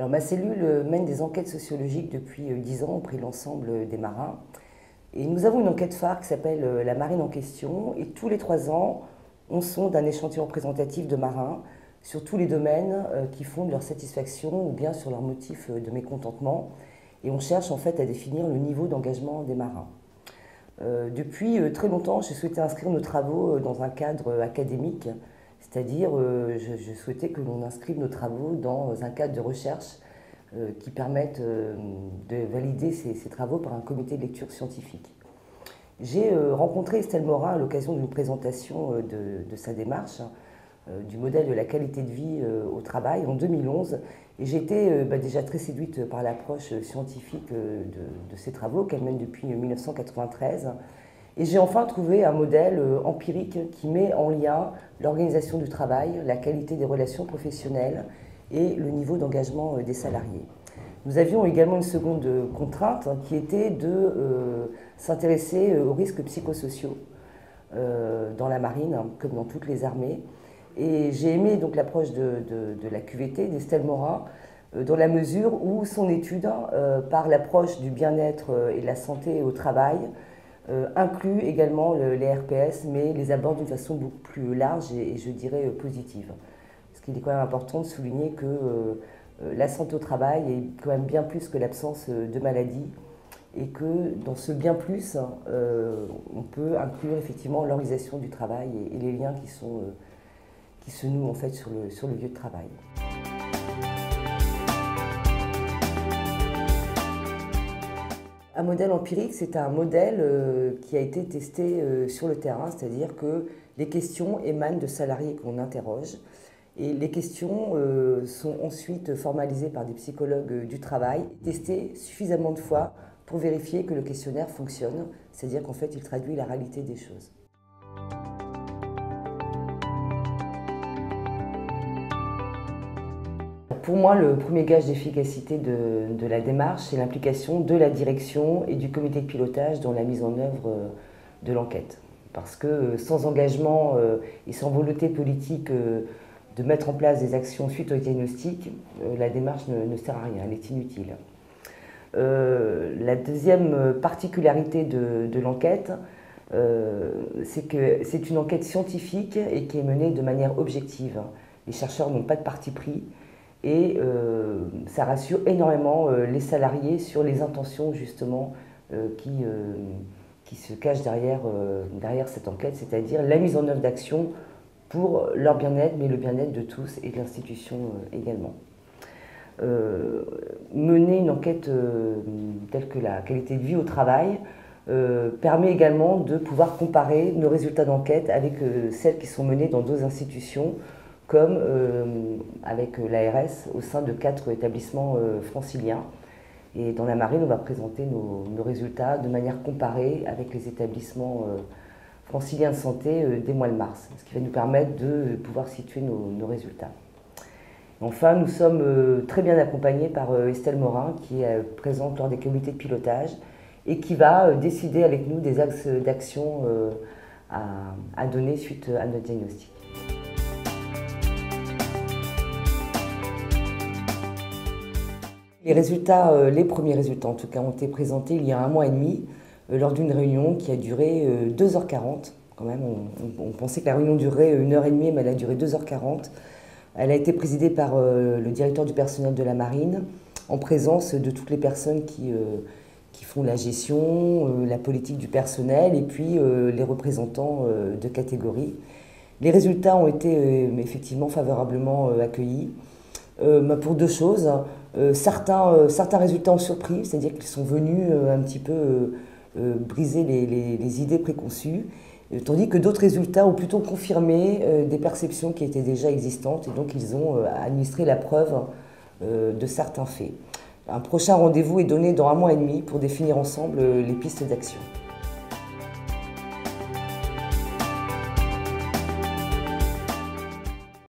Alors, ma cellule mène des enquêtes sociologiques depuis 10 ans auprès de l'ensemble des marins. Et nous avons une enquête phare qui s'appelle La Marine en question. Et tous les 3 ans, on sonde un échantillon représentatif de marins sur tous les domaines qui fondent leur satisfaction ou bien sur leurs motifs de mécontentement. Et on cherche en fait à définir le niveau d'engagement des marins. Depuis très longtemps, j'ai souhaité inscrire nos travaux dans un cadre académique, c'est-à-dire je souhaitais que l'on inscrive nos travaux dans un cadre de recherche qui permette de valider ces travaux par un comité de lecture scientifique. J'ai rencontré Estelle Morin à l'occasion d'une présentation de sa démarche, du modèle de la qualité de vie au travail en 2011, et j'ai été déjà très séduite par l'approche scientifique de ces travaux qu'elle mène depuis 1993. Et j'ai enfin trouvé un modèle empirique qui met en lien l'organisation du travail, la qualité des relations professionnelles et le niveau d'engagement des salariés. Nous avions également une seconde contrainte qui était de s'intéresser aux risques psychosociaux dans la marine, comme dans toutes les armées. Et j'ai aimé donc l'approche de la QVT d'Estelle Morin, dans la mesure où son étude, par l'approche du bien-être et de la santé au travail, inclut également les RPS, mais les aborde d'une façon beaucoup plus large et je dirais positive. Parce qu'il est quand même important de souligner que la santé au travail est quand même bien plus que l'absence de maladie et que dans ce bien plus, on peut inclure effectivement l'organisation du travail et les liens qui se nouent en fait sur le lieu de travail. Un modèle empirique, c'est un modèle qui a été testé sur le terrain, c'est-à-dire que les questions émanent de salariés qu'on interroge et les questions sont ensuite formalisées par des psychologues du travail, testées suffisamment de fois pour vérifier que le questionnaire fonctionne, c'est-à-dire qu'en fait il traduit la réalité des choses. Pour moi, le premier gage d'efficacité de la démarche, c'est l'implication de la direction et du comité de pilotage dans la mise en œuvre de l'enquête. Parce que sans engagement et sans volonté politique de mettre en place des actions suite au diagnostic, la démarche ne sert à rien, elle est inutile. La deuxième particularité de l'enquête, c'est que c'est une enquête scientifique et qui est menée de manière objective. Les chercheurs n'ont pas de parti pris. Et ça rassure énormément les salariés sur les intentions justement qui se cachent derrière cette enquête, c'est-à-dire la mise en œuvre d'actions pour leur bien-être, mais le bien-être de tous et de l'institution également. Mener une enquête telle que la qualité de vie au travail permet également de pouvoir comparer nos résultats d'enquête avec celles qui sont menées dans d'autres institutions, comme avec l'ARS au sein de 4 établissements franciliens. Et dans la marine, on va présenter nos résultats de manière comparée avec les établissements franciliens de santé dès mois de mars, ce qui va nous permettre de pouvoir situer nos résultats. Enfin, nous sommes très bien accompagnés par Estelle Morin, qui est présente lors des comités de pilotage et qui va décider avec nous des axes d'action à donner suite à notre diagnostic. Les premiers résultats en tout cas, ont été présentés il y a 1 mois et demi lors d'une réunion qui a duré 2h40. Quand même, on pensait que la réunion durerait 1h30, mais elle a duré 2h40. Elle a été présidée par le directeur du personnel de la marine, en présence de toutes les personnes qui font la gestion, la politique du personnel et puis les représentants de catégorie. Les résultats ont été effectivement favorablement accueillis. Pour 2 choses. Certains résultats ont surpris, c'est-à-dire qu'ils sont venus un petit peu briser les idées préconçues, tandis que d'autres résultats ont plutôt confirmé des perceptions qui étaient déjà existantes et donc ils ont administré la preuve de certains faits. Un prochain rendez-vous est donné dans 1 mois et demi pour définir ensemble les pistes d'action.